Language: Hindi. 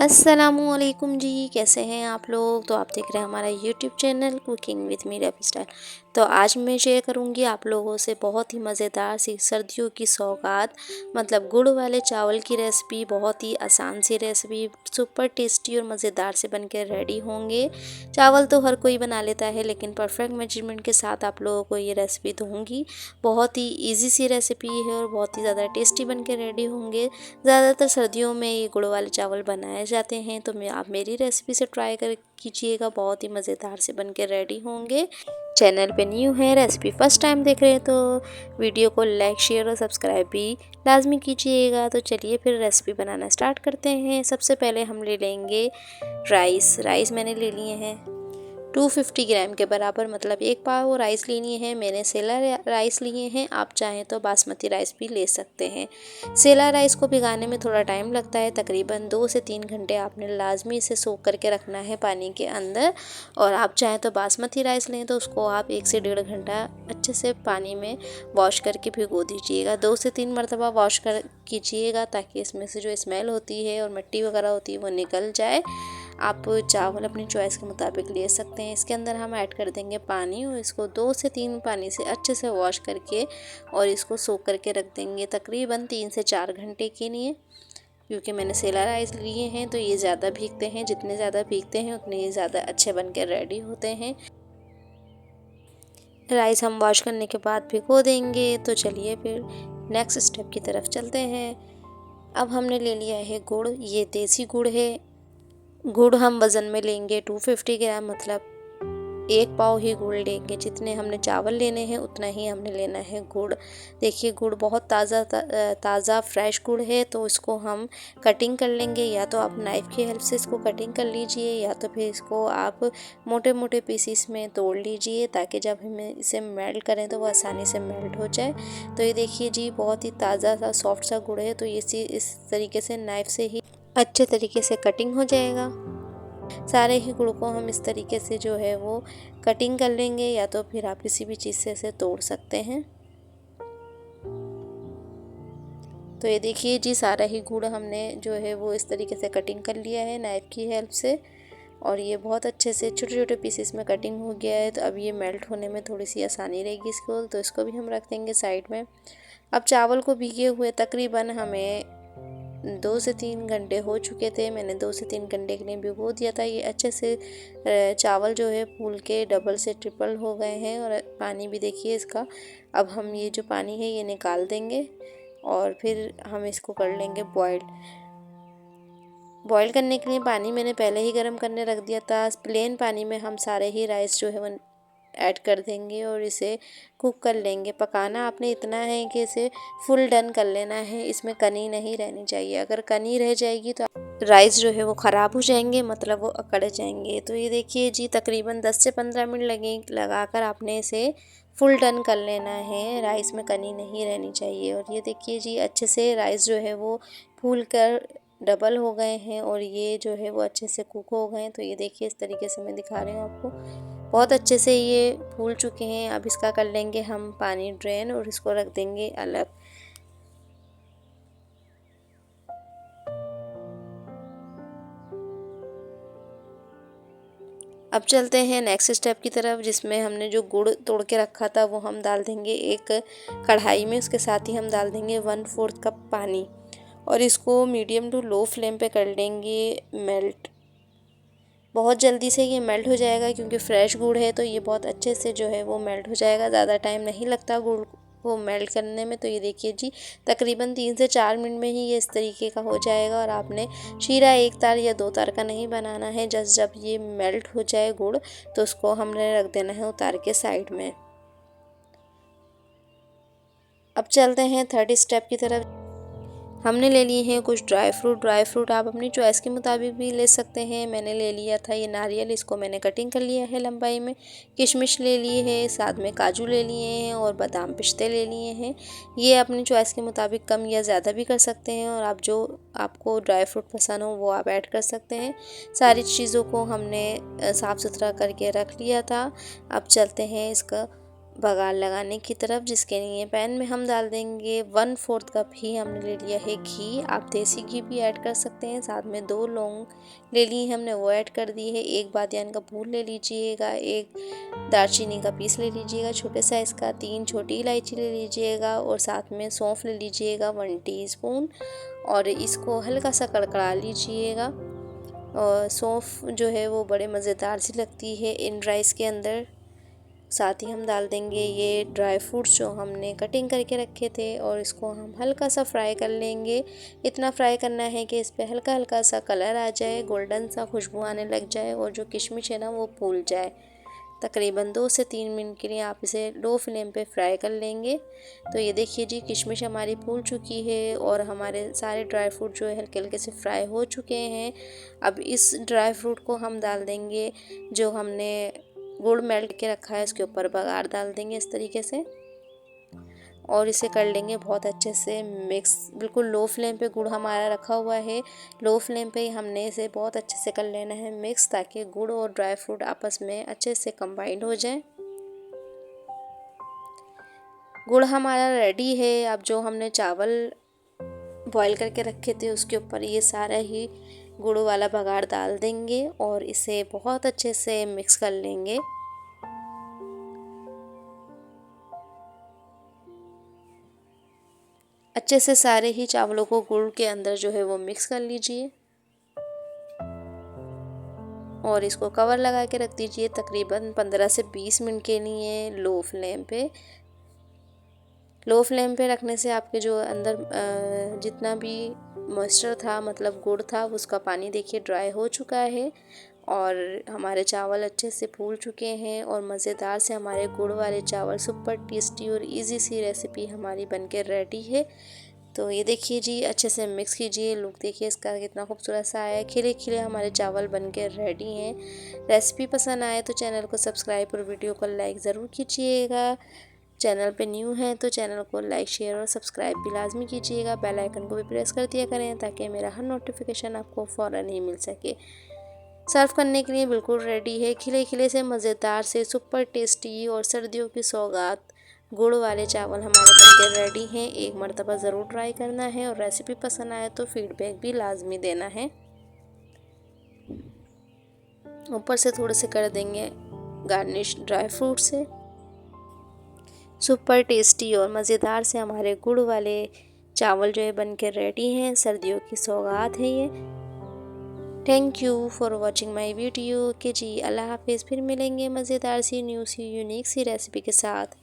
अस्सलामुअलैकुम जी, कैसे हैं आप लोग। तो आप देख रहे हैं हमारा YouTube channel cooking with Meera style. तो आज मैं शेयर करूंगी आप लोगों से बहुत ही मज़ेदार सी सर्दियों की सौगात, मतलब गुड़ वाले चावल की रेसिपी। बहुत ही आसान सी रेसिपी, सुपर टेस्टी और मज़ेदार से बनकर रेडी होंगे। चावल तो हर कोई बना लेता है, लेकिन परफेक्ट मेजरमेंट के साथ आप लोगों को ये रेसिपी दूँगी। बहुत ही ईजी सी रेसिपी है और बहुत ही ज़्यादा टेस्टी बन के रेडी होंगे। ज़्यादातर सर्दियों में ये गुड़ वाले चावल बनाए जाते हैं, तो आप मेरी रेसिपी से ट्राई कर कीजिएगा। बहुत ही मज़ेदार से बन के रेडी होंगे। चैनल पे न्यू है, रेसिपी फर्स्ट टाइम देख रहे हैं तो वीडियो को लाइक शेयर और सब्सक्राइब भी लाजमी कीजिएगा। तो चलिए फिर रेसिपी बनाना स्टार्ट करते हैं। सबसे पहले हम ले लेंगे राइस मैंने ले लिए हैं 250 ग्राम के बराबर, मतलब एक पाव राइस लेनी है। मैंने सेला राइस लिए हैं, आप चाहें तो बासमती राइस भी ले सकते हैं। सेला राइस को भिगाने में थोड़ा टाइम लगता है, तकरीबन 2 से 3 घंटे आपने लाजमी इसे सोख करके रखना है पानी के अंदर। और आप चाहें तो बासमती राइस लें तो उसको आप 1 से 1.5 घंटा अच्छे से पानी में वॉश करके भिगो दीजिएगा। 2 से 3 मरतबा वॉश कर कीजिएगा, ताकि इसमें से जो स्मेल होती है और मिट्टी वगैरह होती है वो निकल जाए। आप चावल अपनी चॉइस के मुताबिक ले सकते हैं। इसके अंदर हम ऐड कर देंगे पानी, और इसको 2 से 3 पानी से अच्छे से वॉश करके और इसको सोख करके रख देंगे तकरीबन 3 से 4 घंटे के लिए। क्योंकि मैंने सेला राइस लिए हैं तो ये ज़्यादा भीगते हैं, जितने ज़्यादा भीगते हैं उतने ही ज़्यादा अच्छे बन के रेडी होते हैं। राइस हम वॉश करने के बाद भिगो देंगे। तो चलिए फिर नेक्स्ट स्टेप की तरफ चलते हैं। अब हमने ले लिया है गुड़, ये देसी गुड़ है। गुड़ हम वज़न में लेंगे 250 ग्राम, मतलब एक पाव ही गुड़ लेंगे। जितने हमने चावल लेने हैं उतना ही हमने लेना है गुड़। देखिए गुड़ बहुत ताज़ा फ्रेश गुड़ है, तो इसको हम कटिंग कर लेंगे। या तो आप नाइफ़ की हेल्प से इसको कटिंग कर लीजिए, या तो फिर इसको आप मोटे मोटे पीसीस में तोड़ लीजिए, ताकि जब हम इसे मेल्ट करें तो वो आसानी से मेल्ट हो जाए। तो ये देखिए जी, बहुत ही ताज़ा सा सॉफ्ट सा गुड़ है, तो इस तरीके से नाइफ़ से ही अच्छे तरीके से कटिंग हो जाएगा। सारे ही गुड़ को हम इस तरीके से जो है वो कटिंग कर लेंगे, या तो फिर आप किसी भी चीज़ से इसे तोड़ सकते हैं। तो ये देखिए जी, सारा ही गुड़ हमने जो है वो इस तरीके से कटिंग कर लिया है नाइफ़ की हेल्प से, और ये बहुत अच्छे से छोटे छोटे पीसेस में कटिंग हो गया है। तो अब ये मेल्ट होने में थोड़ी सी आसानी रहेगी इसको, तो इसको भी हम रख देंगे साइड में। अब चावल को भीगे हुए तकरीबन हमें 2 से 3 घंटे हो चुके थे। मैंने 2 से 3 घंटे के लिए भिगो दिया था। ये अच्छे से चावल जो है फूल के डबल से ट्रिपल हो गए हैं, और पानी भी देखिए इसका। अब हम ये जो पानी है ये निकाल देंगे, और फिर हम इसको कर लेंगे बॉयल। बॉयल करने के लिए पानी मैंने पहले ही गर्म करने रख दिया था। प्लेन पानी में हम सारे ही राइस जो है वो ऐड कर देंगे और इसे कुक कर लेंगे। पकाना आपने इतना है कि इसे फुल डन कर लेना है, इसमें कनी नहीं रहनी चाहिए। अगर कनी रह जाएगी तो राइस जो है वो ख़राब हो जाएंगे, मतलब वो अकड़ जाएंगे। तो ये देखिए जी, तकरीबन 10 से 15 मिनट लगाकर आपने इसे फुल डन कर लेना है। राइस में कनी नहीं रहनी चाहिए। और ये देखिए जी, अच्छे से राइस जो है वो फूल कर डबल हो गए हैं, और ये जो है वो अच्छे से कुक हो गए हैं। तो ये देखिए इस तरीके से मैं दिखा रही हूँ आपको, बहुत अच्छे से ये फूल चुके हैं। अब इसका कर लेंगे हम पानी ड्रेन, और इसको रख देंगे अलग। अब चलते हैं नेक्स्ट स्टेप की तरफ, जिसमें हमने जो गुड़ तोड़ के रखा था वो हम डाल देंगे एक कढ़ाई में। उसके साथ ही हम डाल देंगे 1/4 कप पानी, और इसको मीडियम टू लो फ्लेम पे कर लेंगे मेल्ट। बहुत जल्दी से ये मेल्ट हो जाएगा, क्योंकि फ्रेश गुड़ है तो ये बहुत अच्छे से जो है वो मेल्ट हो जाएगा। ज़्यादा टाइम नहीं लगता गुड़ को मेल्ट करने में। तो ये देखिए जी, तकरीबन 3 से 4 मिनट में ही ये इस तरीके का हो जाएगा। और आपने शीरा 1 तार या 2 तार का नहीं बनाना है। जब ये मेल्ट हो जाए गुड़, तो उसको हमने रख देना है उतार के साइड में। अब चलते हैं थर्ड स्टेप की तरफ। हमने ले लिए हैं कुछ ड्राई फ्रूट आप अपनी चॉइस के मुताबिक भी ले सकते हैं। मैंने ले लिया था ये नारियल, इसको मैंने कटिंग कर लिया है लंबाई में। किशमिश ले लिए हैं, साथ में काजू ले लिए हैं, और बादाम पिस्ते ले लिए हैं। ये अपनी चॉइस के मुताबिक कम या ज़्यादा भी कर सकते हैं, और आप जो आपको ड्राई फ्रूट पसंद हो वो आप ऐड कर सकते हैं। सारी चीज़ों को हमने साफ़ सुथरा करके रख लिया था। अब चलते हैं इसका बघार लगाने की तरफ, जिसके लिए पैन में हम डाल देंगे 1/4 कप ही हमने ले लिया है घी। आप देसी घी भी ऐड कर सकते हैं। साथ में 2 लौंग ले ली हमने, वो ऐड कर दी है। 1 बादियान का फूल ले लीजिएगा, 1 दालचीनी का पीस ले लीजिएगा छोटे साइज़ का, 3 छोटी इलायची ले लीजिएगा और साथ में सौंफ ले लीजिएगा 1 टीस्पून और इसको हल्का सा कड़कड़ा लीजिएगा। और सौंफ जो है वो बड़े मज़ेदार सी लगती है इन राइस के अंदर। साथ ही हम डाल देंगे ये ड्राई फ्रूट्स जो हमने कटिंग करके रखे थे और इसको हम हल्का सा फ्राई कर लेंगे। इतना फ्राई करना है कि इस पे हल्का हल्का सा कलर आ जाए, गोल्डन सा खुशबू आने लग जाए और जो किशमिश है ना वो फूल जाए। तकरीबन 2 से 3 मिनट के लिए आप इसे लो फ्लेम पे फ्राई कर लेंगे। तो ये देखिए जी, किशमिश हमारी फूल चुकी है और हमारे सारे ड्राई फ्रूट जो है हल्के हल्के से फ्राई हो चुके हैं। अब इस ड्राई फ्रूट को हम डाल देंगे, जो हमने गुड़ मेल्ट के रखा है इसके ऊपर बघार डाल देंगे इस तरीके से और इसे कर लेंगे बहुत अच्छे से मिक्स। बिल्कुल लो फ्लेम पे गुड़ हमारा रखा हुआ है, लो फ्लेम पे ही हमने इसे बहुत अच्छे से कर लेना है मिक्स, ताकि गुड़ और ड्राई फ्रूट आपस में अच्छे से कंबाइंड हो जाए। गुड़ हमारा रेडी है। अब जो हमने चावल बॉईल करके रखे थे उसके ऊपर ये सारा ही गुड़ वाला बघार डाल देंगे और इसे बहुत अच्छे से मिक्स कर लेंगे। अच्छे से सारे ही चावलों को गुड़ के अंदर जो है वो मिक्स कर लीजिए और इसको कवर लगा के रख दीजिए तकरीबन 15 से 20 मिनट के लिए लो फ्लेम पे। लो फ्लेम पे रखने से आपके जो अंदर जितना भी मॉइस्चर था, मतलब गुड़ था, उसका पानी देखिए ड्राई हो चुका है और हमारे चावल अच्छे से फूल चुके हैं और मज़ेदार से हमारे गुड़ वाले चावल सुपर टेस्टी और इजी सी रेसिपी हमारी बनके रेडी है। तो ये देखिए जी, अच्छे से मिक्स कीजिए। लुक देखिए इसका कितना खूबसूरत सा आया है। खिले खिले हमारे चावल बनके रेडी हैं। रेसिपी पसंद आए तो चैनल को सब्सक्राइब और वीडियो को लाइक ज़रूर कीजिएगा। चैनल पे न्यू हैं तो चैनल को लाइक शेयर और सब्सक्राइब भी लाजमी कीजिएगा। बेल आइकन को भी प्रेस कर दिया करें ताकि मेरा हर नोटिफिकेशन आपको फ़ौरन ही मिल सके। सर्व करने के लिए बिल्कुल रेडी है। खिले खिले से मज़ेदार से सुपर टेस्टी और सर्दियों की सौगात गुड़ वाले चावल हमारे बनके रेडी हैं। एक मर्तबा ज़रूर ट्राई करना है और रेसिपी पसंद आए तो फीडबैक भी लाजमी देना है। ऊपर से थोड़े से कर देंगे गार्निश ड्राई फ्रूट से। सुपर टेस्टी और मज़ेदार से हमारे गुड़ वाले चावल जो है बनके रेडी हैं। सर्दियों की सौगात है ये। Thank you for watching my video. के जी, अल्लाह हाफिज़। फिर मिलेंगे मज़ेदार सी न्यू सी यूनिक सी रेसिपी के साथ।